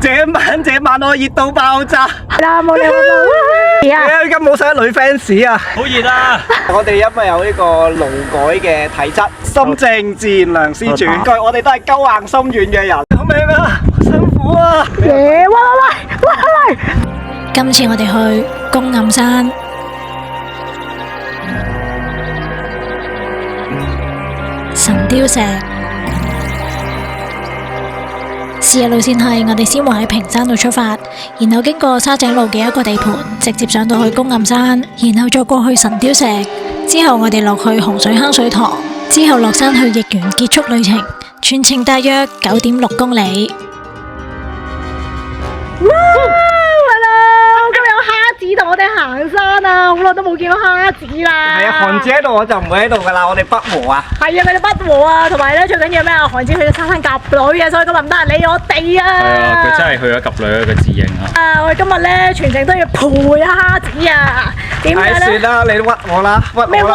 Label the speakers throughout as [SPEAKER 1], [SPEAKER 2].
[SPEAKER 1] 這晚我熱到爆炸。
[SPEAKER 2] 啦，冇你冇。
[SPEAKER 1] 而家冇晒女 fans 啊！
[SPEAKER 3] 好熱啊！
[SPEAKER 1] 我哋因為有呢個勞改嘅體質，心靜自然涼先轉。我哋都係鳩硬心軟嘅人。救命啊！辛苦啊！
[SPEAKER 2] 喂！
[SPEAKER 4] 今次我哋去公暗山，神雕石。試日路線係我哋先會喺屏山度出發，然後經過沙井路嘅一個地盤，直接上到去公暗山，然後再過去神雕石，之後我哋落去洪水坑水塘，之後落山去逆園結束旅程，全程大約9.6公里。
[SPEAKER 2] 同我哋行山啊！好耐都冇見到蝦子啦。
[SPEAKER 1] 係啊，韓子喺度我就唔會喺度噶啦，我哋北和啊。
[SPEAKER 2] 係啊，佢哋北和啊，同埋咧最緊要咩啊？韓子去咗沙灘夾女啊，所以今日唔得閒理我哋啊。
[SPEAKER 3] 係啊，佢真係去咗夾女一個自認啊。
[SPEAKER 2] 我哋今日咧全程都要陪蝦子啊。點解咧？
[SPEAKER 1] 算啦，你屈我啦，屈我啦。
[SPEAKER 2] 咩屈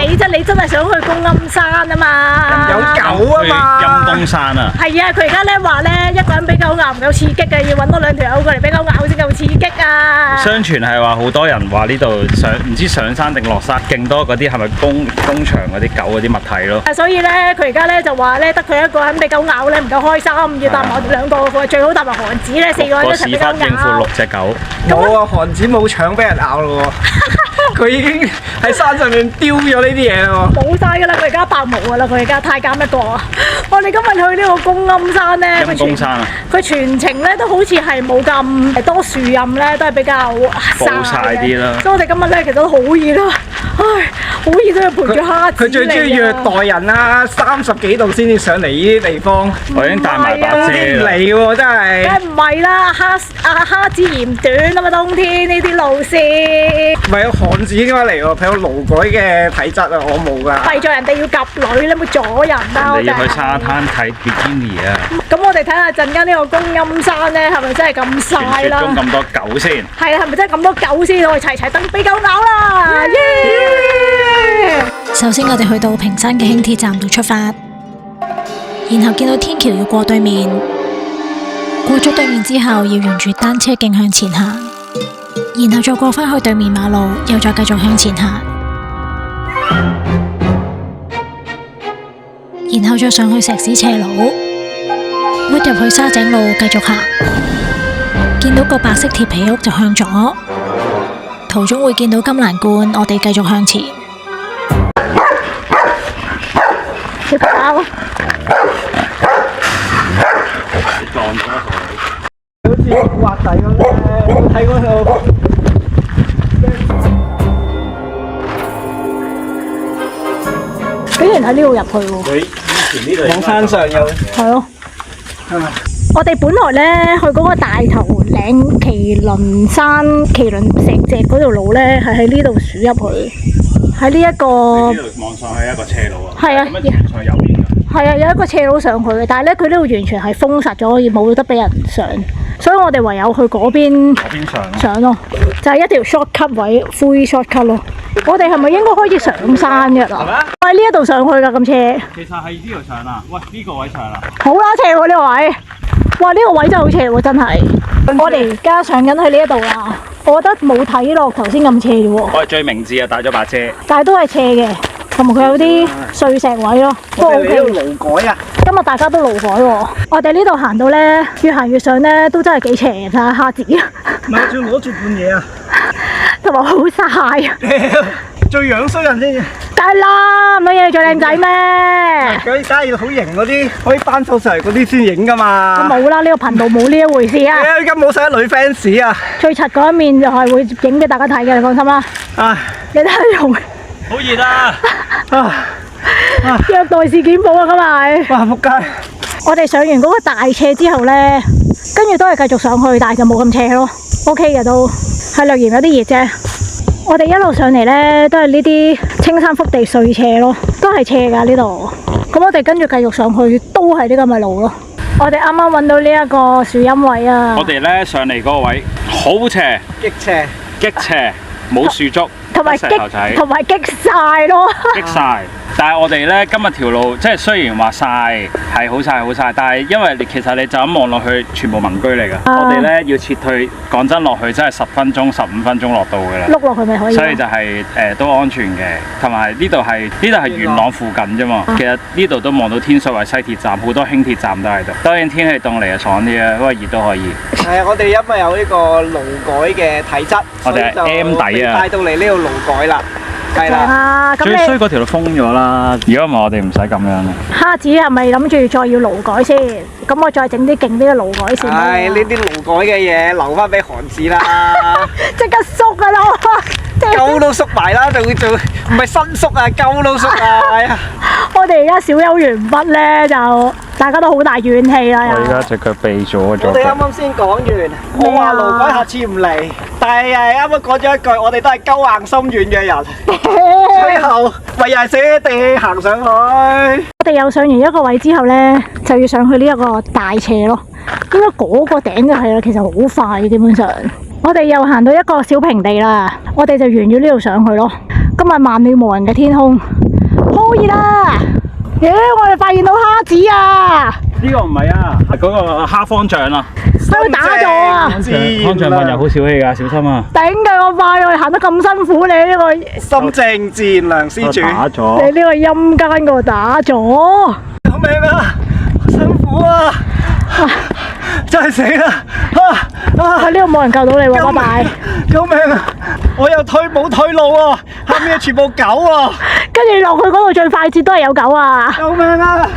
[SPEAKER 2] 你啫？你真係想去公庵山啊嘛？
[SPEAKER 1] 有狗啊嘛。
[SPEAKER 3] 陰東山啊。
[SPEAKER 2] 係啊，佢而家咧話咧一個人俾狗咬唔夠刺激嘅，要揾多2條友過嚟俾狗咬先夠刺激啊。
[SPEAKER 3] 相傳係話好多人話呢度唔知上山定落山，勁多嗰啲係咪工場嗰啲狗嗰啲物體咯。
[SPEAKER 2] 所以咧，佢而家咧就話咧得佢一個人俾狗咬咧唔夠開心，要搭埋我哋2個，佢最好搭埋韓子咧4個人一齊俾狗咬。
[SPEAKER 3] 個屎忽應付6隻狗。
[SPEAKER 1] 冇啊，韓子冇搶俾人咬咯喎，佢已經喺山上面丟咗呢啲嘢咯喎。
[SPEAKER 2] 冇晒噶啦，佢而家白毛噶啦，佢而家太監一個啊！我哋今日去呢個公庵山咧，
[SPEAKER 3] 陰公山啊！
[SPEAKER 2] 佢全程咧都好似係冇咁多樹蔭咧，都係比較
[SPEAKER 3] 暴曬啲啦。
[SPEAKER 2] 所以我哋今日咧其實都好熱啦，唉，好熱都要陪住蝦子嚟啊！
[SPEAKER 1] 佢最中意虐待人啦，30幾度先至上嚟呢啲地方。
[SPEAKER 3] 我已經帶埋把遮
[SPEAKER 1] 唔
[SPEAKER 3] 啦。
[SPEAKER 1] 嚟喎，真係。
[SPEAKER 2] 梗係唔係啦，蝦子嫌短啊嘛，冬天呢啲路線。
[SPEAKER 1] 唔係啊，韓子應該嚟喎，佢有勞改嘅體質啊，我冇㗎。
[SPEAKER 2] 弊在人哋要夾女，你冇阻人啊！
[SPEAKER 3] 你要去沙灘睇比基尼啊！
[SPEAKER 2] 咁我哋睇下陣間呢個公庵山咧，係咪真係咁曬啦？
[SPEAKER 3] 傳說中咁多狗先。
[SPEAKER 2] 係啊，係咪真係咁多狗先？我哋齊齊等俾狗咬啦！耶！
[SPEAKER 4] 首先我哋去到屏山嘅輕鐵站度出發，然後見到天橋要過對面，過咗對面之後要沿住單車徑向前行，然後再過返去對面馬路，又再繼續向前行，然後再上去石屎斜路，屈入去沙井路繼續行，見到個白色鐵皮屋就向左，途中會見到金蘭觀，我哋繼續向前。
[SPEAKER 2] 小跑，
[SPEAKER 1] 好似滑底咁咧，睇嗰度。
[SPEAKER 2] 竟然喺呢度入去喎！
[SPEAKER 3] 佢以前呢度
[SPEAKER 1] 往山上有。
[SPEAKER 2] 係咯。我哋本來咧去嗰個大頭嶺麒麟山麒麟石脊嗰條路咧，係喺呢度鼠入去，喺呢一個。
[SPEAKER 3] 呢度望上去一個斜路啊。
[SPEAKER 2] 係啊。
[SPEAKER 3] 咁樣上右邊㗎。
[SPEAKER 2] 係啊，有一個斜路上去嘅，但係咧佢呢度完全係封實咗，冇得俾人上，所以我哋唯有去嗰邊上咯，就係一條 shortcut 位，灰 shortcut 咯。我哋係咪應該可以上山嘅啦？喺呢一度上去㗎咁斜。
[SPEAKER 3] 其實係呢度上啊！喂，呢個位上啊！
[SPEAKER 2] 好啦，斜喎呢個位。哇，呢個位真係好斜喎，真係。我哋而家上緊去呢一度啦，我覺得冇睇落頭先咁斜啫喎。
[SPEAKER 3] 我係最明智啊，帶咗把遮。
[SPEAKER 2] 但係都係斜嘅，同埋佢有啲碎石位咯，都 OK。
[SPEAKER 1] 我哋呢度勞改啊！
[SPEAKER 2] 今日大家都勞改喎，我哋呢度行到咧，越行越上咧，都真係幾斜嘅，睇下蝦子。
[SPEAKER 1] 唔係，仲攞住半嘢啊！
[SPEAKER 2] 同埋好曬啊！
[SPEAKER 1] 最樣衰人先。
[SPEAKER 2] 梗係啦，唔通要你做靚仔咩？
[SPEAKER 1] 佢梗係要好型嗰啲，可以扳手上嚟嗰啲先影㗎嘛。
[SPEAKER 2] 冇啦，呢個頻道冇呢一回事啊！
[SPEAKER 1] 而家冇晒女 fans 啊！
[SPEAKER 2] 最柒嗰一面就係會影俾大家睇嘅，你放心啦。
[SPEAKER 1] 唉，
[SPEAKER 2] 你睇下用
[SPEAKER 3] 好熱啊！
[SPEAKER 2] 虐待事件簿啊，今日。
[SPEAKER 1] 哇！仆街！
[SPEAKER 2] 我哋上完嗰個大斜之後咧，跟住都係繼續上去，但係就冇咁斜咯。OK 嘅都，係略嫌有啲熱啫。我哋一路上嚟咧，都係呢啲青山福地碎斜咯，都係斜㗎呢度。咁我哋跟住繼續上去，都係呢個咪路咯。我哋啱啱揾到呢一個樹蔭位啊！
[SPEAKER 3] 我哋咧上嚟嗰個位好斜，
[SPEAKER 1] 激斜，
[SPEAKER 3] 激斜，冇樹竹，
[SPEAKER 2] 同埋
[SPEAKER 3] 石頭仔，
[SPEAKER 2] 同埋激晒咯！
[SPEAKER 3] 激晒。但係我哋咧今日條路即係雖然話曬係好曬，但係因為其實你就咁望落去，全部民居嚟㗎。我哋咧要撤退，講真落去真係10分鐘、15分鐘落到㗎啦。
[SPEAKER 2] 碌落去咪可以。
[SPEAKER 3] 所以就係都安全嘅，同埋呢度係元朗附近啫嘛。其實呢度都望到天水圍西鐵站，好多輕鐵站都喺度。當然天氣凍嚟就爽啲啊，不過熱都可以。
[SPEAKER 1] 係啊，我哋因為有呢個勞改嘅體質，
[SPEAKER 3] 我哋係 M 底啊，
[SPEAKER 1] 帶到嚟呢度勞改啦。係啦，
[SPEAKER 2] 啊，咁
[SPEAKER 3] 最衰
[SPEAKER 2] 你
[SPEAKER 3] 嗰條路封咗啦。如果唔係我哋唔使咁樣啦。
[SPEAKER 2] 蝦子係咪諗住再要勞改先？咁我再整啲勁啲嘅勞改先。
[SPEAKER 1] 係呢啲勞改嘅嘢留翻俾韓子啦。
[SPEAKER 2] 即刻縮㗎啦！
[SPEAKER 1] 鳩都縮埋啦，仲要做唔係新縮啊，鳩都縮啊！係啊，
[SPEAKER 2] 我哋而家小休完畢咧，就大家都好大怨氣啦。
[SPEAKER 3] 我而家隻腳痹咗
[SPEAKER 1] 我哋啱啱先講完，我話勞改下次唔嚟，但係啱啱講咗一句，我哋都係鳩硬心軟嘅人，最後咪又係捨地行上去。
[SPEAKER 2] 我哋又上完一個位之後咧，就要上去呢一個大斜咯。應該嗰個頂就係啦，其實好快嘅基本上。我哋又行到一個小平地啦，我哋就沿住呢度上去咯。今日萬里無雲嘅天空，好熱啦！耶！我哋發現到蝦子啊！
[SPEAKER 3] 呢個唔係啊，係嗰個蝦方丈啊。
[SPEAKER 2] 喺度打咗啊！
[SPEAKER 3] 方丈運又好小氣㗎，小心啊！
[SPEAKER 2] 頂佢個肺！我哋行得咁辛苦，你呢個
[SPEAKER 1] 心正自然良施主，
[SPEAKER 3] 打咗。
[SPEAKER 2] 你呢個陰間嗰度打咗，
[SPEAKER 1] 救命啊！辛苦啊！真係死啦！
[SPEAKER 2] 喺呢度冇人救到你喎，拜拜！
[SPEAKER 1] 救命啊！我又冇退路喎，下面全部狗喎，
[SPEAKER 2] 跟住落去嗰度最快捷都係有狗啊！
[SPEAKER 1] 救命啊！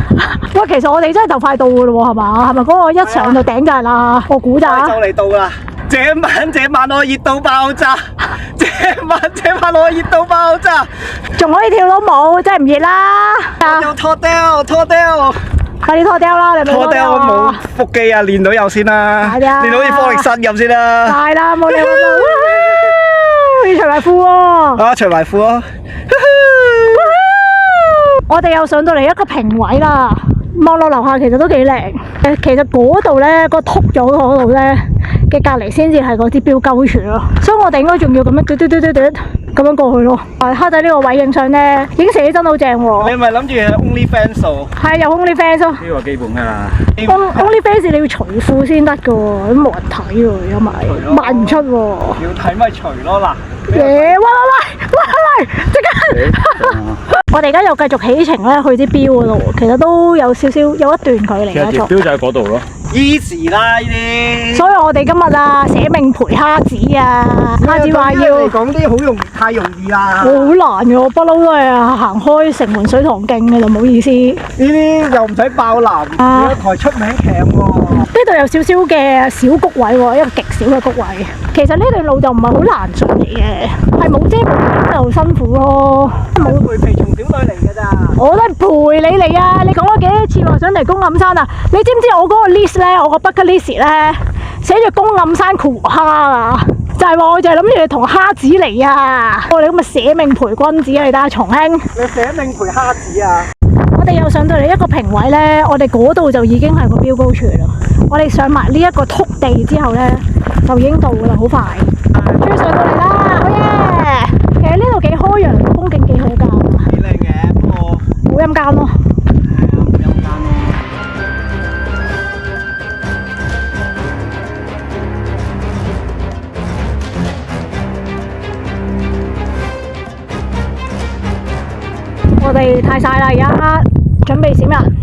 [SPEAKER 2] 喂，其實我哋真係就快到噶咯喎，係嘛？係咪嗰個一上到頂就係啦？我估咋？
[SPEAKER 1] 就嚟到啦！這晚我熱到爆炸，這晚我熱到爆炸，
[SPEAKER 2] 仲可以跳到舞，真係唔熱啦！
[SPEAKER 1] 又拖掉。
[SPEAKER 2] 快啲拖掉啦！你咪
[SPEAKER 1] 拖掉我冇腹肌啊，練到有先啦，
[SPEAKER 2] 快啲啊
[SPEAKER 1] 練到好似方力申咁先啦。
[SPEAKER 2] 快啦，冇理由要除埋褲喎！
[SPEAKER 1] 啊，除埋褲啊！
[SPEAKER 2] 我哋又上到嚟一個平位啦，望落樓下其實都幾靚。其實嗰度咧，個禿咗嗰度咧嘅隔離先至係嗰啲標鳩柱咯，所以我哋應該仲要咁樣嘟咁樣過去咯。蝦仔呢個位影相咧，影寫真好正喎。
[SPEAKER 1] 你咪諗住 OnlyFans 喎？
[SPEAKER 2] 係有 OnlyFans 咯。
[SPEAKER 3] 呢個基本㗎啦。
[SPEAKER 2] OnlyFans 你要除褲先得㗎喎，咁冇人睇喎，因為賣唔出喎。
[SPEAKER 1] 要睇咪除咯嗱。
[SPEAKER 2] 喂！即刻！我哋而家又繼續起程咧，去啲標嗰度，其實都有少少有一段距離嘅。
[SPEAKER 3] 條標就喺嗰度咯。
[SPEAKER 1] easy 啦呢啲。
[SPEAKER 2] 所以我哋今日啊，捨命陪蝦子啊，蝦子話要
[SPEAKER 1] 講啲好容易，太容易啦。
[SPEAKER 2] 好難嘅，我不嬲都係行開城門水塘徑嘅就唔好意思。
[SPEAKER 1] 呢啲又唔使爆藍，有一台出名劇喎。
[SPEAKER 2] 呢度有少少嘅小谷位喎，一個極小嘅谷位。其實呢段路就唔係好難上嚟嘅，係冇遮冇就辛苦咯。
[SPEAKER 1] 冇陪皮蟲小隊嚟㗎咋？
[SPEAKER 2] 我都係陪你嚟啊！你講咗幾多次話想嚟公暗山啊？你知唔知我嗰個 list 咧，我個 bucket list 咧寫住公暗山酷蝦啊？就係話我就係諗住你同蝦子嚟啊！我哋咁咪捨命陪君子啊！你睇下松興，
[SPEAKER 1] 你捨命陪蝦子啊！
[SPEAKER 2] 我哋又上到嚟一個平位咧，我哋嗰度就已經係個標高處啦。我哋上埋呢一個禿地之後咧，就已經到㗎啦，好快。終於上到嚟啦，好耶！其實呢度幾開揚，風景幾好㗎。
[SPEAKER 1] 幾靚嘅，不過
[SPEAKER 2] 好陰間咯。我哋太晒啦，而家準備閃人。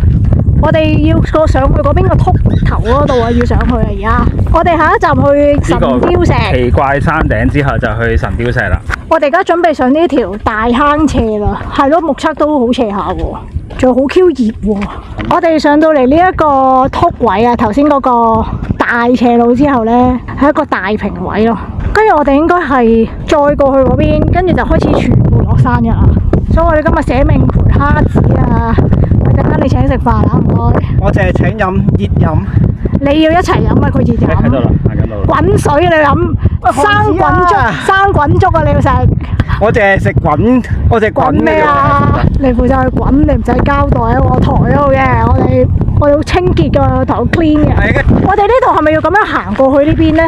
[SPEAKER 2] 我哋要過上去嗰邊個禿頭嗰度啊，要上去啊！而家我哋下一站去神雕石。
[SPEAKER 3] 奇怪山頂之後就去神雕石啦。
[SPEAKER 2] 我哋而家準備上呢條大坑斜啦，係咯，目測都好斜下喎，仲好 Q 熱喎。我哋上到嚟呢一個禿位啊，頭先嗰個大斜路之後呢，係一個大平位咯。跟住我哋應該係再過去嗰邊，跟住就開始全部落山㗎啦。所以我哋今日捨命陪蝦子啊！陣間你請食飯啊，唔該。
[SPEAKER 1] 我淨係請飲熱飲。
[SPEAKER 2] 你要一齊飲啊！佢熱飲。
[SPEAKER 3] 喺度啦，喺度。
[SPEAKER 2] 滾水你飲，生滾粥啊！你要食。
[SPEAKER 1] 我淨係食滾，我淨係滾
[SPEAKER 2] 咩啊？你負責去滾，你唔使交代喺我台嗰度嘅。我哋好清潔㗎，台好 clean 嘅。我哋呢度係咪要咁樣行過去呢邊呢？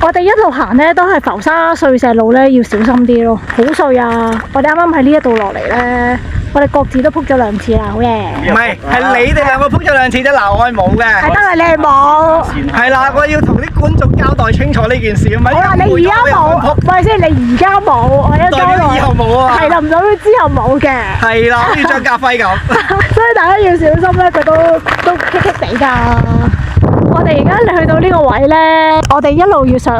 [SPEAKER 2] 我哋一路行咧都係浮沙碎石路咧，要小心啲咯，好碎啊！我哋啱啱喺呢一度落嚟咧，我哋各自都撲咗2次啦，好嘢！
[SPEAKER 1] 唔係，係你哋兩個撲咗2次啫，嗱，我係冇嘅。
[SPEAKER 2] 係得啦，你係冇。
[SPEAKER 1] 係啦，我要同啲觀眾交代清楚呢件事，唔係
[SPEAKER 2] 好啦，你而家冇，唔係先，你而家冇，我一
[SPEAKER 1] 代表以後冇啊。
[SPEAKER 2] 係啦，唔代表之後冇嘅。
[SPEAKER 1] 係啦，好似張家輝咁。
[SPEAKER 2] 所以大家要小心咧，佢都棘棘地㗎。我哋而家去到呢個位咧，我哋一路要上，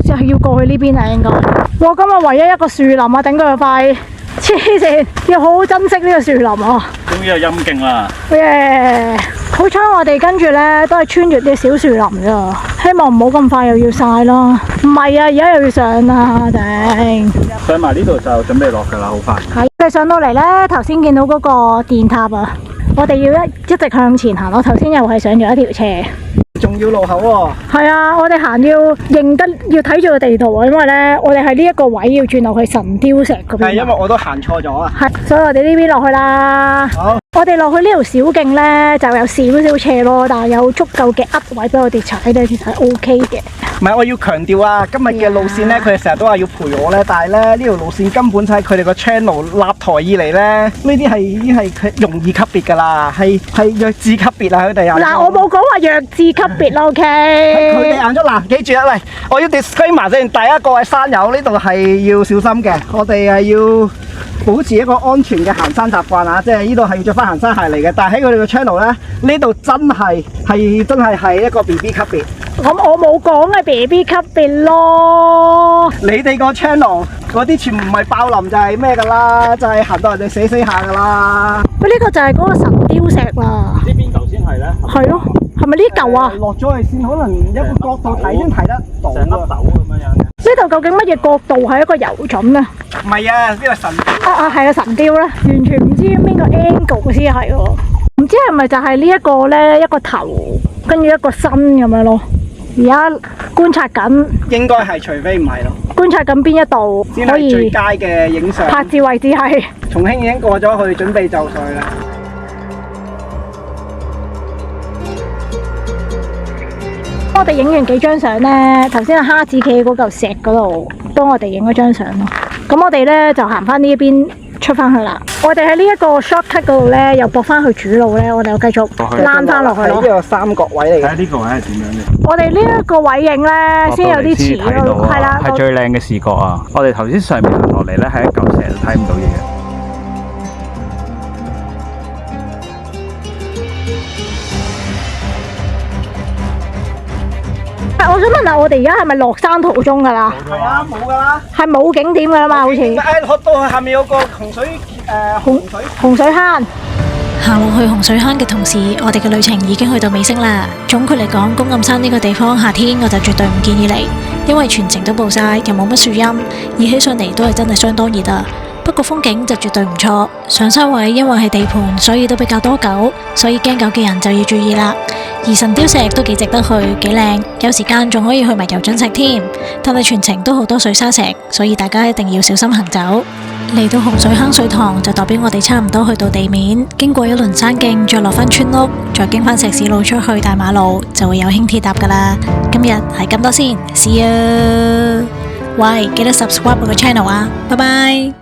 [SPEAKER 2] 就係要過去呢邊啊，應該。哇！今日唯一一個樹林啊，頂佢個肺，黐線，要好好珍惜呢個樹林啊！
[SPEAKER 3] 終於有陰莖啦！
[SPEAKER 2] 耶！好彩我哋跟住咧都係穿越啲小樹林咋，希望唔好咁快又要晒啦。唔係啊，而家又要上啦，頂！
[SPEAKER 3] 上埋呢度就準備落㗎啦，好快。
[SPEAKER 2] 係，我哋上到嚟咧，頭先見到嗰個電塔啊，我哋要一直向前行。我頭先又係上咗一條斜。
[SPEAKER 1] 仲要路口喎。
[SPEAKER 2] 係啊，我哋行要認得，要睇住個地圖啊，因為咧，我哋喺呢一個位要轉落去神雕石嗰邊。
[SPEAKER 1] 係因為我都行錯咗啊。
[SPEAKER 2] 係，所以我哋呢邊落去啦。
[SPEAKER 1] 好。
[SPEAKER 2] 我哋落去呢條小徑咧，就有少少斜咯，但係有足夠嘅位俾我哋踩咧，其實係 OK 嘅。
[SPEAKER 1] 唔係，我要強調啊，今日嘅路線咧，佢哋成日都話要陪我咧，但係咧呢條路線根本就係佢哋個 channel 立台以嚟咧，呢啲係已經係佢容易級別㗎啦，係弱智級別啊！佢哋
[SPEAKER 2] 嗱，我冇講話弱智級別啦，OK。
[SPEAKER 1] 佢哋眼咗嗱，記住啊，喂，我要 disclaimer 先，第一各位山友呢度係要小心嘅，我哋係要保持一個安全嘅行山習慣啊，即係呢度係要着翻行山鞋嚟嘅，但係喺佢哋個 channel 咧，呢度真係一個 BB 級別。
[SPEAKER 2] 咁我冇講係 BB 級別咯。
[SPEAKER 1] 你哋個 channel 嗰啲全唔係爆林就係咩㗎啦，就係行到人哋死下㗎啦。
[SPEAKER 2] 喂，呢個就係嗰個神雕石啦。
[SPEAKER 3] 呢邊頭先係咧，
[SPEAKER 2] 係咯，係咪呢嚿啊？
[SPEAKER 1] 落咗去先，可能一個角度睇先睇得到
[SPEAKER 3] 成粒豆咁樣嘅。
[SPEAKER 2] 呢度究竟乜嘢角度係一個油準啊？
[SPEAKER 1] 唔係啊，呢個神雕。
[SPEAKER 2] 係啊，神雕啦，完全唔知邊個 angle 先係喎。唔知係咪就係呢一個咧，一個頭跟住一個身咁樣咯。而家觀察緊，
[SPEAKER 1] 應該係，除非唔係咯。
[SPEAKER 2] 觀察緊邊一度
[SPEAKER 1] 先係最佳嘅影相。
[SPEAKER 2] 拍照位置係。
[SPEAKER 1] 重慶已經過咗去，準備就緒啦。
[SPEAKER 2] 我哋影完幾張相咧，頭先阿蝦子企喺嗰嚿石嗰度，幫我哋影咗張相咯。咁我哋咧就行翻呢一邊出翻去啦。我哋喺呢一個 shortcut 嗰度咧，又駁翻去主路咧，我哋又繼續躝翻落去咯。
[SPEAKER 1] 呢個三角位嚟嘅。
[SPEAKER 3] 睇下呢個位係點樣嘅？
[SPEAKER 2] 我哋呢一個位影咧，先有啲似咯，係啦，
[SPEAKER 3] 係最靚嘅視覺啊！我哋頭先上面行落嚟咧，係一嚿石都睇唔到嘢嘅。
[SPEAKER 2] 我想問下，我哋而家係咪落山途中㗎啦？
[SPEAKER 1] 係啊，冇㗎啦。
[SPEAKER 2] 係冇景點㗎啦嘛，好似。
[SPEAKER 1] 誒，到下面有個洪水
[SPEAKER 2] 洪水坑。
[SPEAKER 4] 行落去洪水坑嘅同時，我哋嘅旅程已經去到尾聲啦。總括嚟講，公暗山呢個地方夏天我就絕對唔建議嚟，因為全程都暴曬，又冇乜樹蔭，熱起上嚟都係真係相當熱啊。不過風景就絕對唔錯，上山位因為係地盤，所以都比較多狗，所以驚狗嘅人就要注意啦。而神雕石都幾值得去，幾靚，有時間仲可以去埋油準石添。但係全程都好多水沙石，所以大家一定要小心行走。嚟到洪水坑水塘就代表我哋差唔多去到地面，經過一輪山徑，再落返村屋，再經返石屎路出去大馬路，就會有輕鐵搭㗎喇。今日係咁多先，See you！喂，記得 subscribe 我個 channel 啊，拜拜。